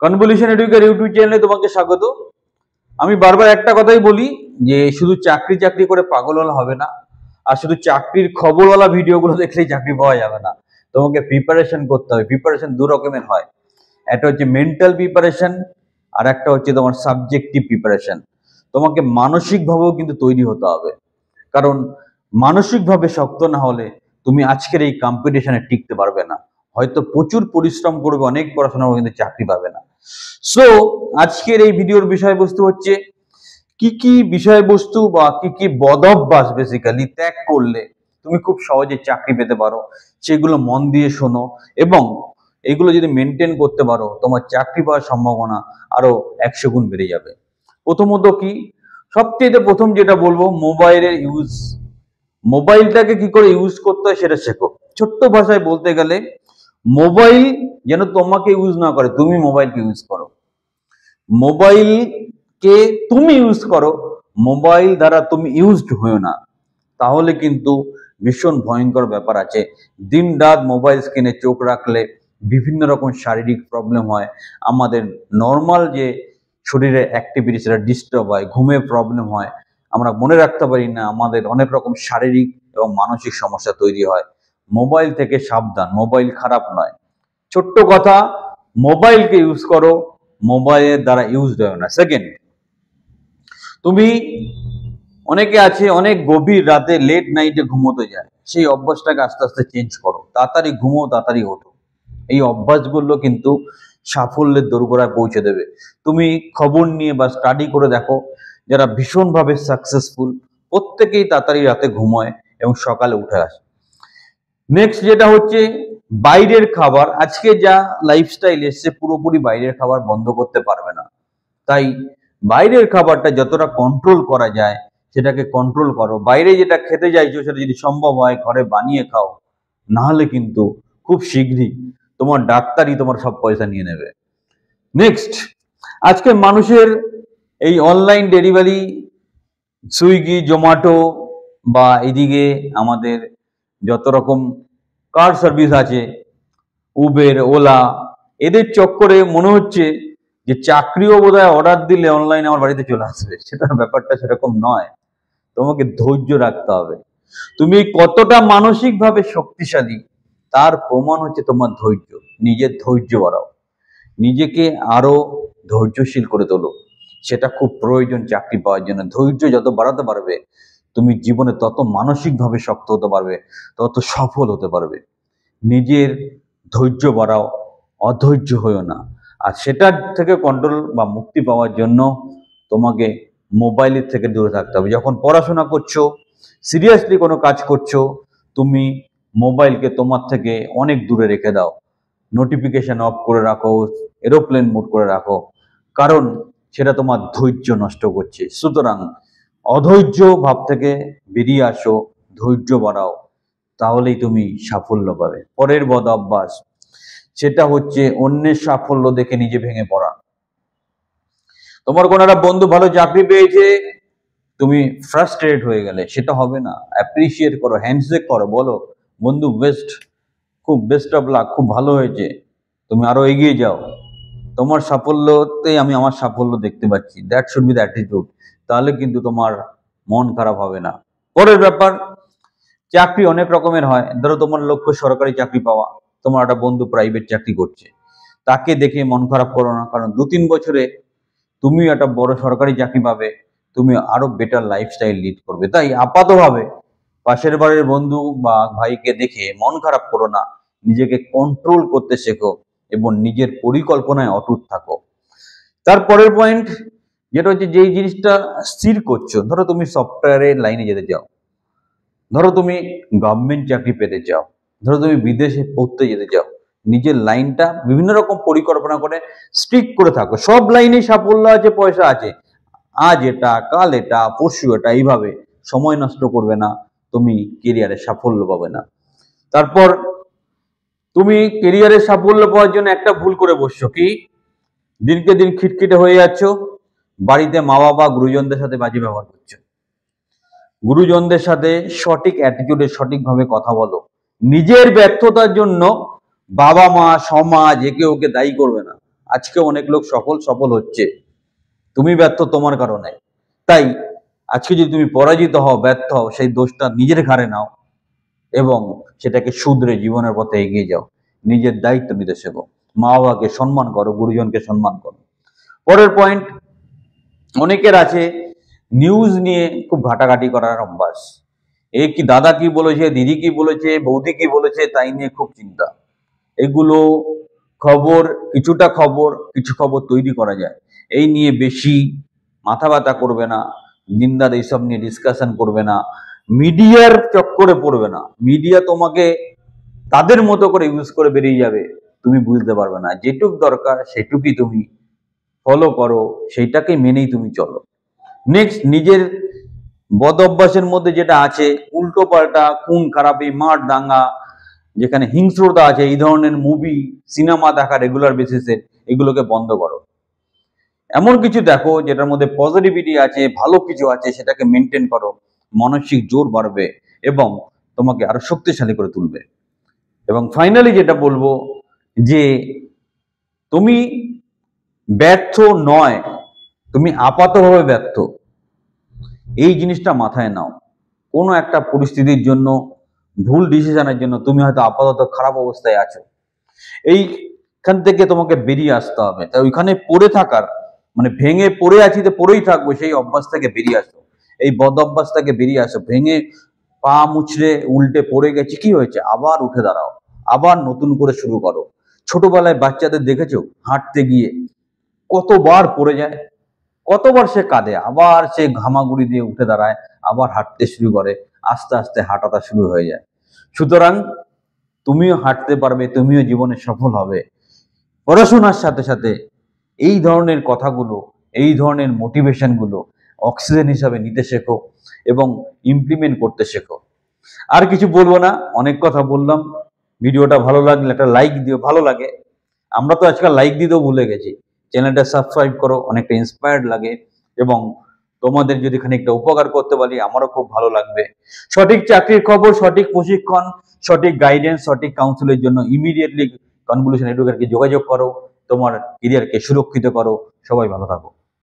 Convolution educator YouTube চ্যানেলে তোমাকে স্বাগত। আমি বারবার একটা কথাই বলি যে শুধু চাকরি চাকরি করে পাগল হলে হবে না, আর শুধু চাকরির খবরওয়ালা ভিডিওগুলো দেখলেই চাকরি পাওয়া যাবে না। তোমাকে প্রিপারেশন করতে হবে। প্রিপারেশন দু রকমের হয়, একটা হচ্ছে মেন্টাল প্রিপারেশন আর একটা হচ্ছে তোমার সাবজেক্টিভ প্রিপারেশন। তোমাকে মানসিকভাবেও কিন্তু তৈরি হতে হবে, কারণ মানসিকভাবে শক্ত না হলে তুমি আজকের এই কম্পিটিশনে টিকতে পারবে না। হয়তো প্রচুর পরিশ্রম করবে, অনেক পড়াশোনা করবে, কিন্তু চাকরি পাবে না। সো আজকের এই ভিডিওর বিষয়বস্তু হচ্ছে কি কি বিষয়বস্তু বা কি কি বদভ্যাস বেসিক্যালি ত্যাগ করলে তুমি খুব সহজে চাকরি পেতে পারো, সেগুলো মন দিয়ে শোনো এবং এগুলো যদি মেনটেন করতে পারো তোমার চাকরি পাওয়ার সম্ভাবনা আরো 100 গুণ বেড়ে যাবে। প্রথমত কি, সবচেয়ে প্রথম যেটা বলবো, মোবাইলের ইউজ। মোবাইলটাকে কি করে ইউজ করতে হয় সেটা শেখো। ছোট্ট ভাষায় বলতে গেলে, মোবাইল যেন তোমাকে ইউজ না করে, তুমি মোবাইলকে ইউজ করো। মোবাইলকে তুমি ইউজ করো, মোবাইল দ্বারা তুমি ইউজড হয়েও না, তাহলে কিন্তু ভীষণ ভয়ঙ্কর ব্যাপার আছে। দিন রাত মোবাইল স্ক্রিনে চোখ রাখলে বিভিন্ন রকম শারীরিক প্রবলেম হয়, আমাদের নর্মাল যে শরীরের অ্যাক্টিভিটি সেটা ডিস্টার্ব হয়, ঘুমে প্রবলেম হয়, আমরা মনে রাখতে পারি না, আমাদের অনেক রকম শারীরিক এবং মানসিক সমস্যা তৈরি হয়। মোবাইল থেকে সাবধান, মোবাইল খারাপ নয়। ছোট্ট কথা, মোবাইলকে ইউজ করো, মোবাইলের দ্বারা ইউজ হয় না। সেকেন্ড, তুমি অনেকে আছে অনেক গভীর রাতে লেট নাইটে ঘুমোতে যায়, সেই অভ্যাসটাকে আস্তে আস্তে চেঞ্জ করো। তাড়াতাড়ি ঘুমো, তাড়াতাড়ি ওঠো। এই অভ্যাসগুলো কিন্তু সাফল্যের দোরগোড়ায় পৌঁছে দেবে। তুমি খবর নিয়ে বা স্টাডি করে দেখো, যারা ভীষণভাবে সাকসেসফুল প্রত্যেকেই তাড়াতাড়ি রাতে ঘুমোয় এবং সকালে উঠে আসে। নেক্সট যেটা হচ্ছে বাইরের খাবার। আজকে যা লাইফস্টাইল এসছে, পুরোপুরি বাইরের খাবার বন্ধ করতে পারবে না, তাই বাইরের খাবারটা যতটা কন্ট্রোল করা যায় সেটাকে কন্ট্রোল করো। বাইরে যেটা খেতে চাইছো সেটা যদি সম্ভব হয় ঘরে বানিয়ে খাও, না হলে কিন্তু খুব শীঘ্রই তোমার ডাক্তারই তোমার সব পয়সা নিয়ে নেবে। নেক্সট, আজকে মানুষের এই অনলাইন ডেলিভারি, সুইগি, জোম্যাটো বা এদিকে আমাদের যত রকম কার সার্ভিস আছে, উবের, ওলা, এদের চক্করে মনে হচ্ছে যে চাকরিও বোধহয় অর্ডার দিলে অনলাইনে আমার বাড়িতে চলে আসবে। সেটার ব্যাপারটা সেরকম নয়। তোমাকে ধৈর্য রাখতে হবে। তুমি কতটা মানসিকভাবে শক্তিশালী তার প্রমাণ হচ্ছে তোমার ধৈর্য। নিজের ধৈর্য বাড়াও, নিজেকে আরো ধৈর্যশীল করে তোলো, সেটা খুব প্রয়োজন চাকরি পাওয়ার জন্য। ধৈর্য যত বাড়াতে পারবে তুমি জীবনে তত মানসিকভাবে শক্ত হতে পারবে, তত সফল হতে পারবে। নিজের ধৈর্য বাড়াও, অধৈর্য হয়েও না। আর সেটার থেকে কন্ট্রোল বা মুক্তি পাওয়ার জন্য তোমাকে মোবাইলের থেকে দূরে থাকতে হবে। যখন পড়াশোনা করছো, সিরিয়াসলি কোনো কাজ করছো, তুমি মোবাইলকে তোমার থেকে অনেক দূরে রেখে দাও। নোটিফিকেশন অফ করে রাখো, এরোপ্লেন মোড করে রাখো, কারণ সেটা তোমার ধৈর্য নষ্ট করছে। সুতরাং অধৈর্য ভাব থেকে বেরিয়ে আসো, ধৈর্য বাড়াও, তাহলেই তুমি সাফল্য পাবে। পরের বদ অভ্যাস, সেটা হচ্ছে অন্যের সাফল্য দেখে নিজে ভেঙে পড়া। তোমার কোনো একটা বন্ধু ভালো চাকরি পেয়েছে, তুমি ফ্রাস্ট্রেটেড হয়ে গেলে, সেটা হবে না। অ্যাপ্রিসিয়েট করো, হ্যান্ডশেক করো, বলো বন্ধু বেস্ট, খুব বেস্ট অফ লাক, খুব ভালো হয়েছে, তুমি আরো এগিয়ে যাও, তোমার সাফল্যতে আমি আমার সাফল্য দেখতে পাচ্ছি। That should be the attitude. তাহলে কিন্তু তোমার মন খারাপ হবে না। পরের ব্যাপার, চাকরি অনেক রকমের হয়। ধরো তোমার লক্ষ্য সরকারি চাকরি পাওয়া, তোমার একটা বন্ধু প্রাইভেট চাকরি করছে, তাকে দেখে মন খারাপ করো না, কারণ 2-3 বছরে তুমি একটা বড় সরকারি চাকরি পাবে, তুমি আরো বেটার লাইফস্টাইল লিড করবে। তাই আপাতভাবে পাশের বাড়ির বন্ধু বা ভাইকে দেখে মন খারাপ করো না, নিজেকে কন্ট্রোল করতে শেখো এবং নিজের পরিকল্পনায় অটুট থাকো। তারপরের পয়েন্ট যেটা হচ্ছে, যেই জিনিসটা স্থির করছো, ধরো তুমি সফটওয়্যারের লাইনে যেতে চাও, ধরো তুমি গভর্নমেন্ট চাকরি পেতে চাও, ধরো তুমি বিদেশে পড়তে যেতে চাও, নিজের লাইনটা বিভিন্ন রকম পরিকল্পনা করে স্ট্রিক করে থাকো। সব লাইনে সাফল্য আছে, পয়সা আছে, আজ এটা, কাল এটা, পরশু এটা, এইভাবে সময় নষ্ট করবে না, তুমি কেরিয়ারে সাফল্য পাবে না। তারপর তুমি কেরিয়ারে সাফল্য পাওয়ার জন্য একটা ভুল করে বসছো, কি দিনকে দিন খিটখিটে হয়ে যাচ্ছ, বাড়িতে মা বাবা গুরুজনদের সাথে বাজে ব্যবহার করছো। গুরুজনদের সাথে সঠিক অ্যাটিটিউডে সঠিকভাবে কথা বলো। নিজের ব্যর্থতার জন্য বাবা মা, সমাজ, একে ওকে দায়ী করবে না। আজকে অনেক লোক সফল হচ্ছে, তুমি ব্যর্থ তোমার কারণে। তাই আজকে যদি তুমি পরাজিত হও, ব্যর্থ হও, সেই দোষটা নিজের ঘাড়ে নাও এবং সেটাকে শুধরে জীবনের পথে এগিয়ে যাও। নিজের দায়িত্ব নিতে শেখো, মা বাবাকে সম্মান করো, গুরুজনকে সম্মান করো। পরের পয়েন্ট, অনেকের আছে নিউজ নিয়ে খুব ঘাটাঘাটি করার অভ্যাস। এ কি দাদা কি বলেছে, দিদি কি বলেছে, বৌদি কি বলেছে, তাই নিয়ে খুব চিন্তা। এগুলো খবর, কিছু খবর তৈরি করা যায়, এই নিয়ে বেশি মাথা ব্যথা করবে না, দিনদার এইসব নিয়ে ডিসকাশন করবে না, মিডিয়ার চক্করে পড়বে না। মিডিয়া তোমাকে তাদের মতো করে ইউজ করে বেরিয়ে যাবে, তুমি বুঝতে পারবে না। যেটুক দরকার সেটুকুই তুমি ফলো করো, সেইটাকে মেনেই তুমি চলো। নেক্সট, নিজের বদ অভ্যাসের মধ্যে যেটা আছে উল্টো পাল্টা খুন খারাপি, মার দাঙ্গা, যেখানে হিংস্রতা আছে, এই ধরনের মুভি সিনেমা দেখা রেগুলার বেসিসে, এগুলোকে বন্ধ করো। এমন কিছু দেখো যেটার মধ্যে পজিটিভিটি আছে, ভালো কিছু আছে, সেটাকে মেনটেন করো। মানসিক জোর বাড়বে এবং তোমাকে আরো শক্তিশালী করে তুলবে। এবং ফাইনালি যেটা বলবো যে তুমি ব্যর্থ নয়, তুমি আপাতভাবে ব্যর্থ, এই জিনিসটা মাথায় নাও। কোনো একটা পরিস্থিতির জন্য, ভুল ডিসিশনের জন্য তুমি হয়তো আপাতত খারাপ অবস্থায় আছো, এইখান থেকে তোমাকে বেরিয়ে আসতে হবে। তাই ওইখানে পড়ে থাকার মানে ভেঙে পড়ে আছি তো পড়েই থাকবো, সেই অভ্যাস থেকে বেরিয়ে আসো, এই বদ অভ্যাস থেকে বেরিয়ে আসো। ভেঙে পা মুচড়ে উল্টে পড়ে গেছি, কি হয়েছে, আবার উঠে দাঁড়াও, আবার নতুন করে শুরু করো। ছোটবেলায় বাচ্চাদের দেখেছো হাঁটতে গিয়ে কতবার পড়ে যায়, কতবার সে কাঁদে, আবার সে ঘামাগুড়ি দিয়ে উঠে দাঁড়ায়, আবার হাঁটতে শুরু করে, আস্তে আস্তে হাঁটাটা শুরু হয়ে যায়। সুতরাং তুমিও হাঁটতে পারবে, তুমিও জীবনে সফল হবে। পড়াশোনার সাথে সাথে এই ধরনের কথাগুলো, এই ধরনের মোটিভেশনগুলো অক্সিজেন হিসাবে নিতে শেখো এবং ইমপ্লিমেন্ট করতে শেখো। আর কিছু বলবো না, অনেক কথা বললাম। ভিডিওটা ভালো লাগলে একটা লাইক দিও, ভালো লাগে। আমরা তো আজকাল লাইক দিতেও ভুলে গেছি। চ্যানেলটা সাবস্ক্রাইব করো, অনেকটা ইন্সপায়ার্ড লাগে এবং তোমাদের যদি খানিকটা উপকার করতে পারি আমারও খুব ভালো লাগবে। সঠিক চাকরির খবর, সঠিক প্রশিক্ষণ, সঠিক গাইডেন্স, সঠিক কাউন্সিলের জন্য ইমিডিয়েটলি কনভলিউশন এডুকেটরকে যোগাযোগ করো, তোমার ক্যারিয়ারকে সুরক্ষিত করো। সবাই ভালো থাকো।